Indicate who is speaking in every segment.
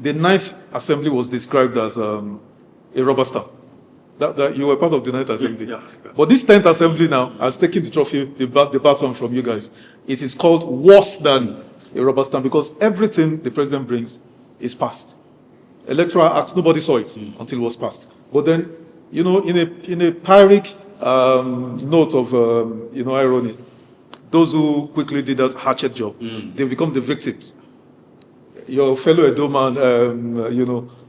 Speaker 1: the 9th Assembly was described as a rubber stamp. That you were part of the 9th Assembly. Yeah. But this 10th Assembly now has taken the trophy, the baton from you guys. It is called worse than a rubber stamp because everything the president brings is passed. Electoral Act, nobody saw it until it was passed. But then, you know, in a Pyrrhic note of, irony, those who quickly did that hatchet job, they become the victims. Your fellow Edo man,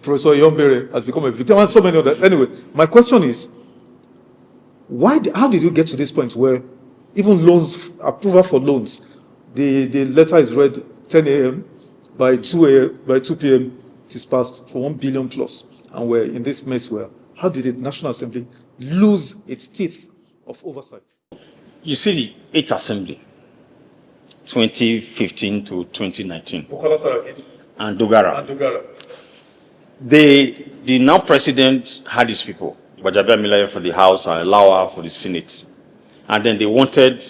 Speaker 1: Professor Yombere has become a victim, and so many others. Anyway, my question is, how did you get to this point where even loans, approval for loans, the letter is read 10 a.m., by 2 p.m., it is passed for 1 billion plus, and we're in this mess where, how did the National Assembly lose its teeth of oversight?
Speaker 2: You see the 8th Assembly, 2015 to 2019. And Dogara. The now president had his people, Bajaber Milaya for the House and Lawa for the Senate. And then they wanted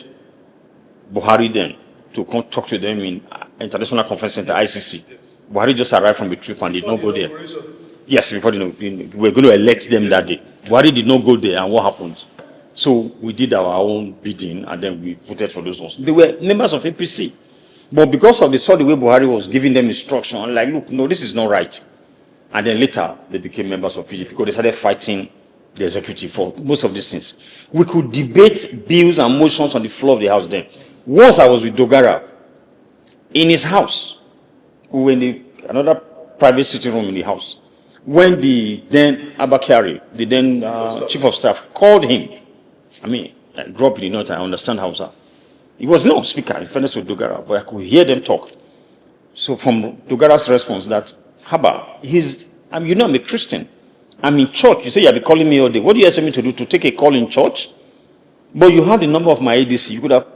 Speaker 2: Buhari then to come talk to them in International Conference Center, ICC. Buhari just arrived from the trip and did not go there. Yes, before we were going to elect them that day. Buhari did not go there, and what happened? So we did our own bidding, and then we voted for those ones. They were members of APC. But because of they saw the way Buhari was giving them instruction, like, look, no, this is not right. And then later, they became members of PDP because they started fighting the executive for most of these things. We could debate bills and motions on the floor of the House then. Once I was with Dogara, in his house, we were in another private sitting room in the house, when the then Abba Kyari, the then chief of staff, called him. I mean, I grew up in the north, I understand Hausa. He was no speaker, in fairness to Dogara, but I could hear them talk. So from Dogara's response that, Abba, I'm a Christian. I'm in church. You say you'll be calling me all day. What do you expect me to do? To take a call in church? But you have the number of my ADC. You could have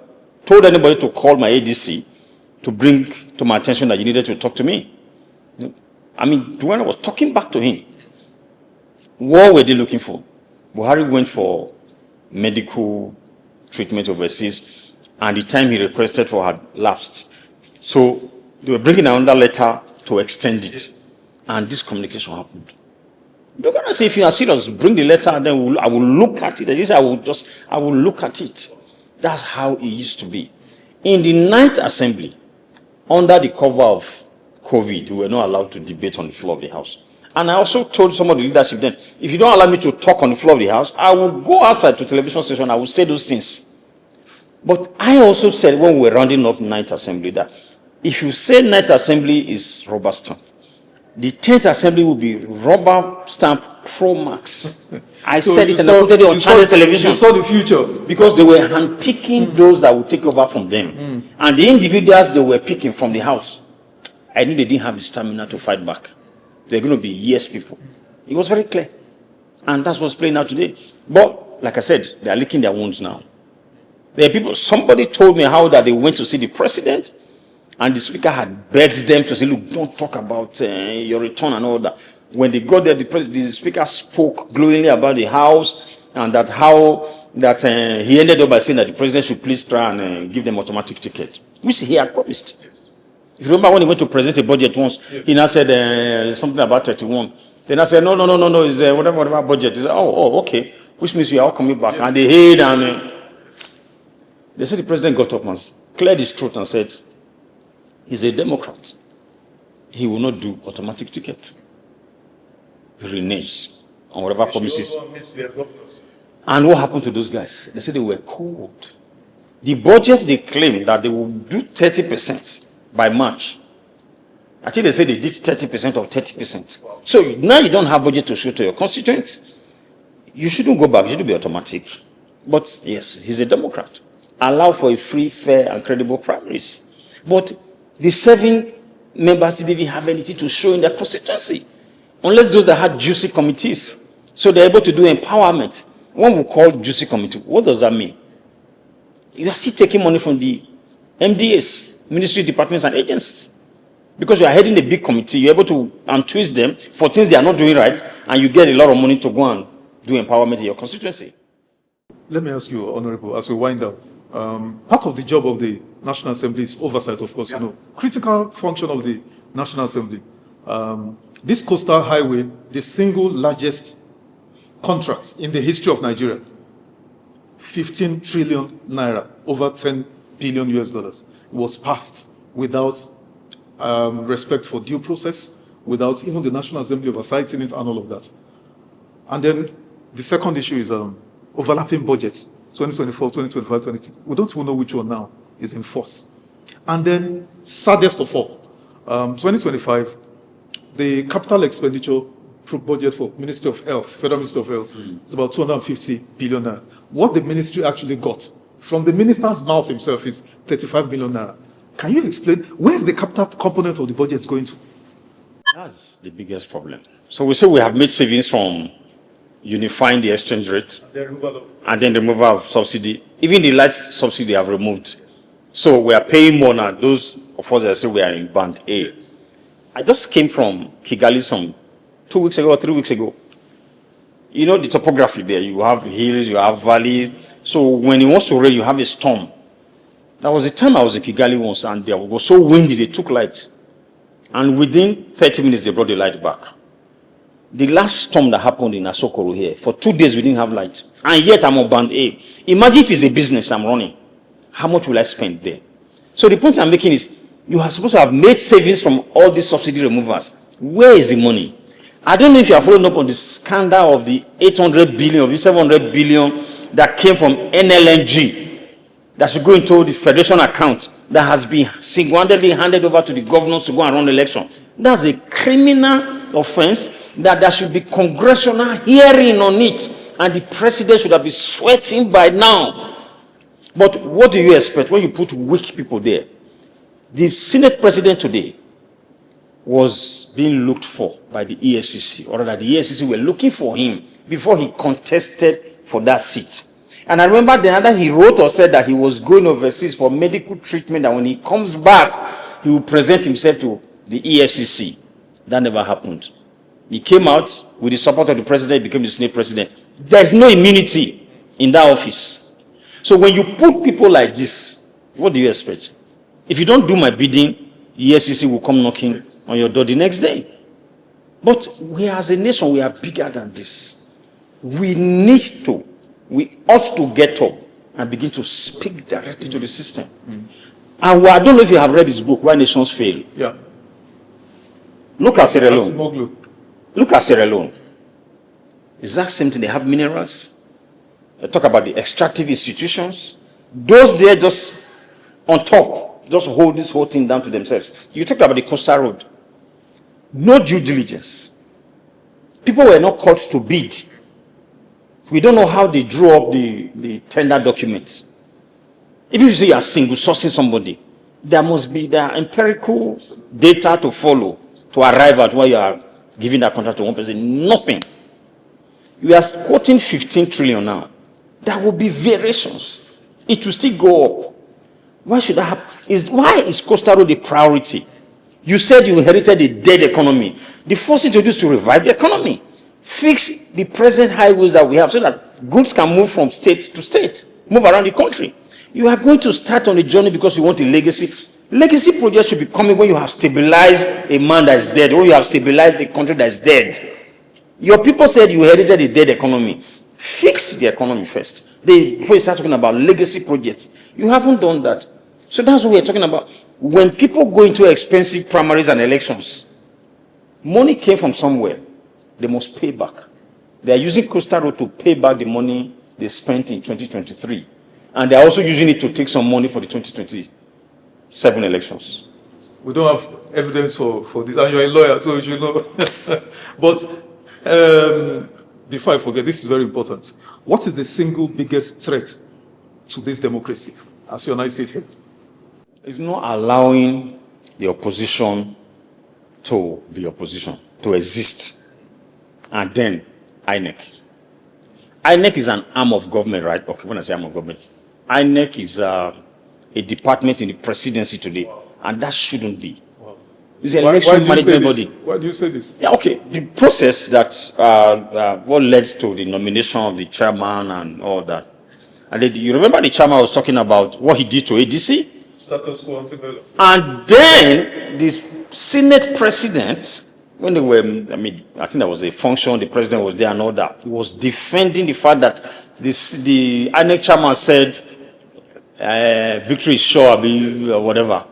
Speaker 2: told anybody to call my ADC to bring to my attention that you needed to talk to me. I mean, Dogara was talking back to him. What were they looking for? Buhari went for medical treatment overseas, and the time he requested for had lapsed. So they were bringing another letter to extend it, and this communication happened. Dogara said, if you are serious, bring the letter, and then I will look at it. I will look at it. That's how it used to be. In the 9th Assembly, under the cover of COVID, we were not allowed to debate on the floor of the House. And I also told some of the leadership then, if you don't allow me to talk on the floor of the House, I will go outside to television station, I will say those things. But I also said when we were rounding up 9th Assembly that if you say 9th Assembly is rubber stamp, the 10th Assembly will be rubber stamp Pro Max. I said it and I put it on Chinese television.
Speaker 1: You saw the future.
Speaker 2: Because they were handpicking those that would take over from them. And the individuals they were picking from the House, I knew they didn't have the stamina to fight back. They're going to be yes people. It was very clear. And that's what's playing out today. But, like I said, they are licking their wounds now. There are people, somebody told me how that they went to see the president, and the speaker had begged them to say, look, don't talk about your return and all that. When they got there, the speaker spoke glowingly about the House, and that he ended up by saying that the president should please try and give them automatic ticket, which he had promised. If you remember when he went to present a budget once, he now said something about 31. Then I said, no, it's whatever budget. He said, oh, okay, which means we are all coming back. And they hid, and they said the president got up and cleared his throat and said, he's a Democrat. He will not do automatic ticket. He reneged on whatever promises. And what happened to those guys? They said they were cold. The budget they claimed that they will do 30% by March. Actually, they said they did 30% of 30%. So now you don't have budget to show to your constituents. You shouldn't go back. You should be automatic. But yes, he's a Democrat. Allow for a free, fair, and credible primaries. But the 7 members didn't even have anything to show in their constituency, unless those that had juicy committees. So they're able to do empowerment. One will call juicy committee. What does that mean? You are still taking money from the MDAs, ministry, departments, and agencies. Because you are heading a big committee, you're able to twist them for things they are not doing right, and you get a lot of money to go and do empowerment in your constituency.
Speaker 1: Let me ask you, Honorable, as we wind down, part of the job of the National Assembly is oversight, of course, critical function of the National Assembly. This coastal highway, the single largest contract in the history of Nigeria, 15 trillion naira, over 10 billion US dollars, was passed without respect for due process, without even the National Assembly oversighting it and all of that. And then the second issue is overlapping budgets, 2024, 2025, 2026. We don't even know which one now is in force. And then, saddest of all, 2025, the capital expenditure budget for Ministry of Health, Federal Ministry of Health, is about 250 billion naira. What the ministry actually got from the minister's mouth himself is 35 billion naira. Can you explain where's the capital component of the budget going to?
Speaker 2: That's the biggest problem. So we say we have made savings from unifying the exchange rate and then the removal of subsidy. Even the last subsidy they have removed. So we are paying more now. Those of us that say we are in band A. I just came from Kigali some 2 weeks ago or 3 weeks ago. You know the topography there. You have hills, you have valley. So when it wants to rain, you have a storm. That was the time I was in Kigali once, and it was so windy, they took light. And within 30 minutes, they brought the light back. The last storm that happened in Asokoro here, for 2 days we didn't have light. And yet I'm on band A. Imagine if it's a business I'm running. How much will I spend there? So the point I'm making is, you are supposed to have made savings from all these subsidy removers. Where is the money? I don't know if you are following up on the scandal of the 800 billion, of the 700 billion that came from NLNG that should go into the federation account that has been single-handedly handed over to the governors to go and run the election. That's a criminal offense that there should be congressional hearing on it, and the president should have been sweating by now. But what do you expect when you put weak people there? The Senate president today was being looked for by the EFCC, or rather the EFCC were looking for him before he contested for that seat. And I remember the other he wrote or said that he was going overseas for medical treatment, and when he comes back, he will present himself to the EFCC. That never happened. He came out with the support of the president, he became the Senate president. There's no immunity in that office. So when you put people like this, what do you expect? If you don't do my bidding, the EFCC will come knocking on your door the next day. But we as a nation, we are bigger than this. We ought to get up and begin to speak directly to the system. And I don't know if you have read this book, Why Nations Fail.
Speaker 1: Yeah.
Speaker 2: Look at Sierra Leone. Look at Sierra Leone. Is that same thing? They have minerals. They talk about the extractive institutions. Those there just on top, just hold this whole thing down to themselves. You talked about the coastal road. No due diligence. People were not called to bid. We don't know how they drew up the tender documents. If you say you are single sourcing somebody, there must be the empirical data to follow to arrive at where you are giving that contract to one person. Nothing. You are quoting 15 trillion now. There will be variations. It will still go up. Why should that happen? Why is coastal road a priority? You said you inherited a dead economy. The first thing to do is to revive the economy. Fix the present highways that we have so that goods can move from state to state, move around the country. You are going to start on a journey because you want a legacy. Legacy projects should be coming when you have stabilized a man that is dead, or you have stabilized a country that is dead. Your people said you inherited a dead economy. Fix the economy first. Before you start talking about legacy projects. You haven't done that. So that's what we're talking about. When people go into expensive primaries and elections, money came from somewhere. They must pay back. They are using Coastal Road to pay back the money they spent in 2023. And they are also using it to take some money for the 2027 elections.
Speaker 1: We don't have evidence for this, and you're a lawyer, so you should know. But before I forget, this is very important. What is the single biggest threat to this democracy, as you and I sit here?
Speaker 2: It's not allowing the opposition to be opposition, to exist. And then INEC. INEC is an arm of government, right? Okay, when I say arm of government, INEC is a department in the presidency today, and that shouldn't be. It's an election management body.
Speaker 1: Why do you say this?
Speaker 2: Yeah, okay. The process that what led to the nomination of the chairman and all that. And you remember the chairman was talking about what he did to ADC?
Speaker 1: Status quo.
Speaker 2: And then the Senate president when they were, I mean, I think there was a function, the president was there and all that. He was defending the fact that the INEC chairman said, victory is sure, or whatever.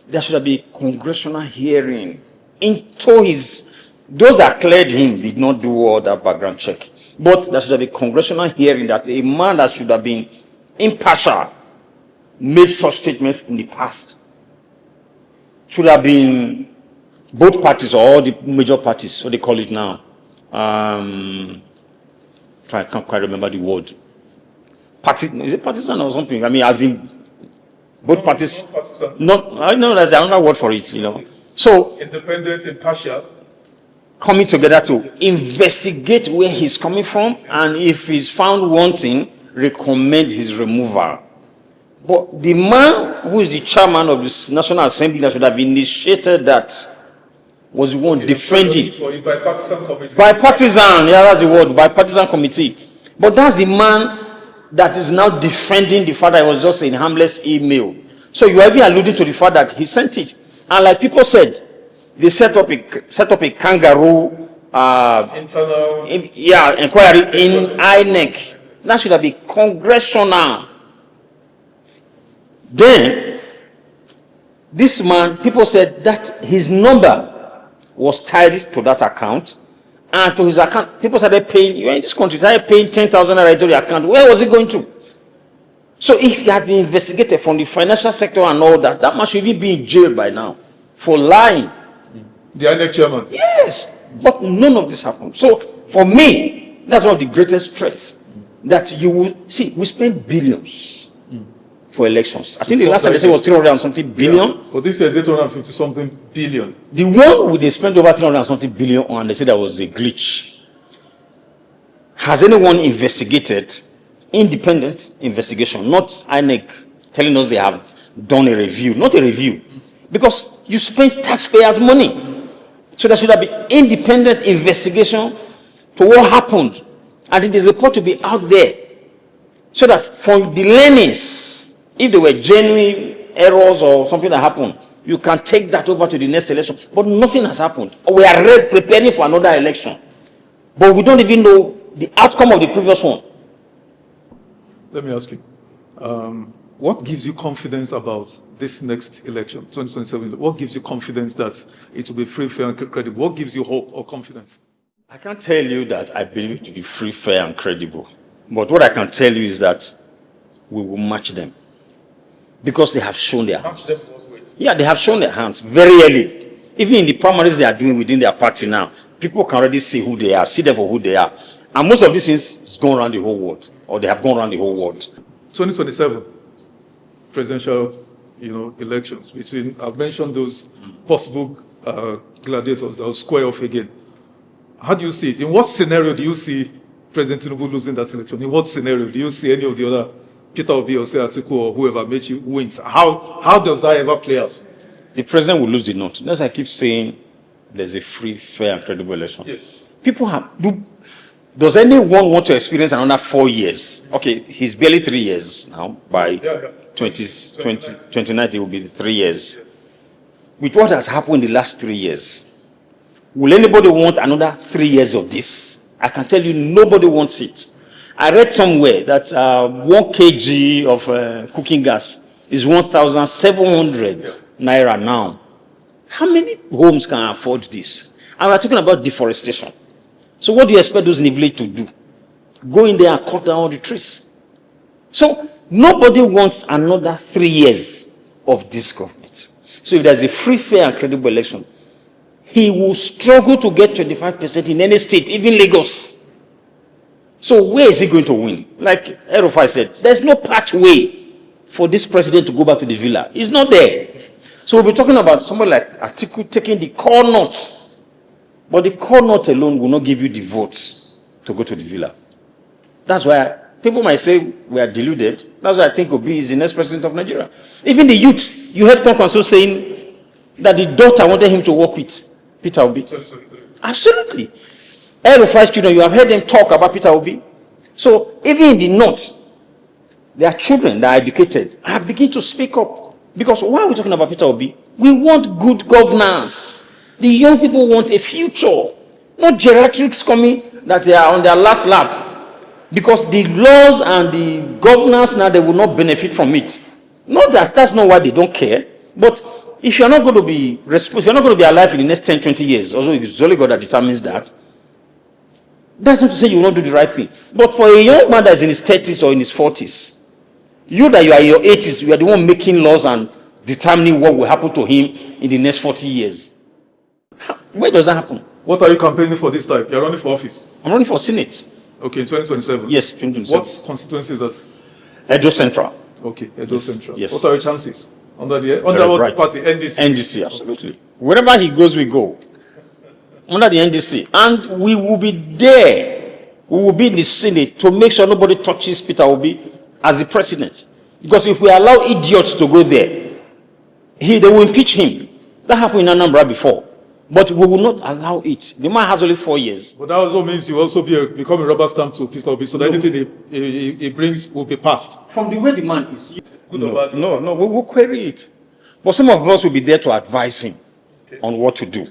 Speaker 2: There should be a congressional hearing into his, those that cleared him did not do all that background check. But there should be a congressional hearing that a man that should have been impartial made such statements in the past. Should have been both parties or all the major parties, what they call it now. I can't quite remember the word. Is it partisan or something? I mean, as in both parties. I know there's another word for it, you know. So
Speaker 1: independent, impartial,
Speaker 2: coming together to investigate where he's coming from, and if he's found wanting, recommend his removal. But the man who is the chairman of the National Assembly that should have initiated that was the one defending.
Speaker 1: For a bipartisan committee.
Speaker 2: Bipartisan, yeah, that's the word, bipartisan committee. But that's the man that is now defending the fact that it was just a harmless email. So you are even alluding to the fact that he sent it. And like people said, they set up a kangaroo
Speaker 1: internal
Speaker 2: inquiry in INEC. That should have been congressional. Then, this man, people said that his number was tied to that account, and to his account, people started paying, you're in this country, started paying 10,000 naira to the account. Where was it going to? So if he had been investigated from the financial sector and all that, that man should even be in jail by now for lying.
Speaker 1: The INEC chairman?
Speaker 2: Yes, but none of this happened. So for me, that's one of the greatest threats that you will see. We spend billions for elections. I think the last time they said was 300 and something billion.
Speaker 1: Yeah. But this is 850 something billion.
Speaker 2: The one they spent over 300 and something billion on, they said that was a glitch. Has anyone investigated? Independent investigation, not INEC telling us they have done a review, not a review, because you spend taxpayers' money. So there should have been independent investigation to what happened, and then the report will be out there, so that from the learnings, if there were genuine errors or something that happened, you can take that over to the next election. But nothing has happened. We are preparing for another election, but we don't even know the outcome of the previous one.
Speaker 1: Let me ask you, what gives you confidence about this next election, 2027? What gives you confidence that it will be free, fair, and credible? What gives you hope or confidence?
Speaker 2: I can't tell you that I believe it to be free, fair, and credible. But what I can tell you is that we will match them. Because they have shown their hands. Yeah, they have shown their hands very early. Even in the primaries they are doing within their party now, people can already see who they are, see them for who they are. And most of these things is going around the whole world. Or they have gone around the whole world.
Speaker 1: 2027 presidential, elections between, I've mentioned those possible gladiators that will square off again. How do you see it? In what scenario do you see President Tinubu losing that election? In what scenario do you see any of the other, Peter Obi or Atiku or whoever, Mechi wins? How does that ever play out?
Speaker 2: The president will lose the note. That's why I keep saying there's a free, fair, and credible election. Yes. People have. Does anyone want to experience another 4 years? Okay, he's barely 3 years now. By 2019, it will be 3 years. Yes. With what has happened in the last 3 years, will anybody want another 3 years of this? I can tell you nobody wants it. I read somewhere that 1 kg of cooking gas is 1,700 naira now. How many homes can afford this? And we're talking about deforestation. So what do you expect those in the village to do? Go in there and cut down all the trees. So nobody wants another 3 years of this government. So if there's a free, fair, and credible election, he will struggle to get 25% in any state, even Lagos. So where is he going to win? Like Erufai said, there's no pathway for this president to go back to the villa. He's not there. So we'll be talking about somebody like Atiku taking the core note. But the core note alone will not give you the votes to go to the villa. That's why people might say we are deluded. That's why I think Obi is the next president of Nigeria. Even the youths, you heard Kwankwaso saying that the daughter wanted him to work with Peter Obi. Absolutely. Erufai's children, you have heard them talk about Peter Obi. So even in the north, there are children that are educated are beginning to speak up. Because why are we talking about Peter Obi? We want good governance. The young people want a future, not geriatrics coming that they are on their last lap. Because the laws and the governance now, they will not benefit from it. Not that that's not why they don't care, but if you're not going to be if you're not going to be alive in the next 10, 20 years, also it's only God that determines that. That's not to say you will not do the right thing. But for a young man that is in his 30s or in his 40s, you that you are in your 80s, you are the one making laws and determining what will happen to him in the next 40 years. Where does that happen?
Speaker 1: What are you campaigning for this time? You're running for office?
Speaker 2: I'm running for Senate.
Speaker 1: Okay, in 2027?
Speaker 2: Yes, 2027.
Speaker 1: What constituency is that?
Speaker 2: Edo Central.
Speaker 1: Okay, Edo Central.
Speaker 2: Yes.
Speaker 1: What are your chances? Under what
Speaker 2: right.
Speaker 1: party? NDC?
Speaker 2: NDC, absolutely. Wherever he goes, we go. Under the NDC. And we will be there. We will be in the Senate to make sure nobody touches Peter Obi as the president. Because if we allow idiots to go there, they will impeach him. That happened in Anambra before. But we will not allow it. The man has only 4 years.
Speaker 1: But that also means you also become a rubber stamp to Peter Obi, so that anything he brings will be passed.
Speaker 2: From the way the man is.
Speaker 1: Good or bad?
Speaker 2: No, we will query it. But some of us will be there to advise him on what to do.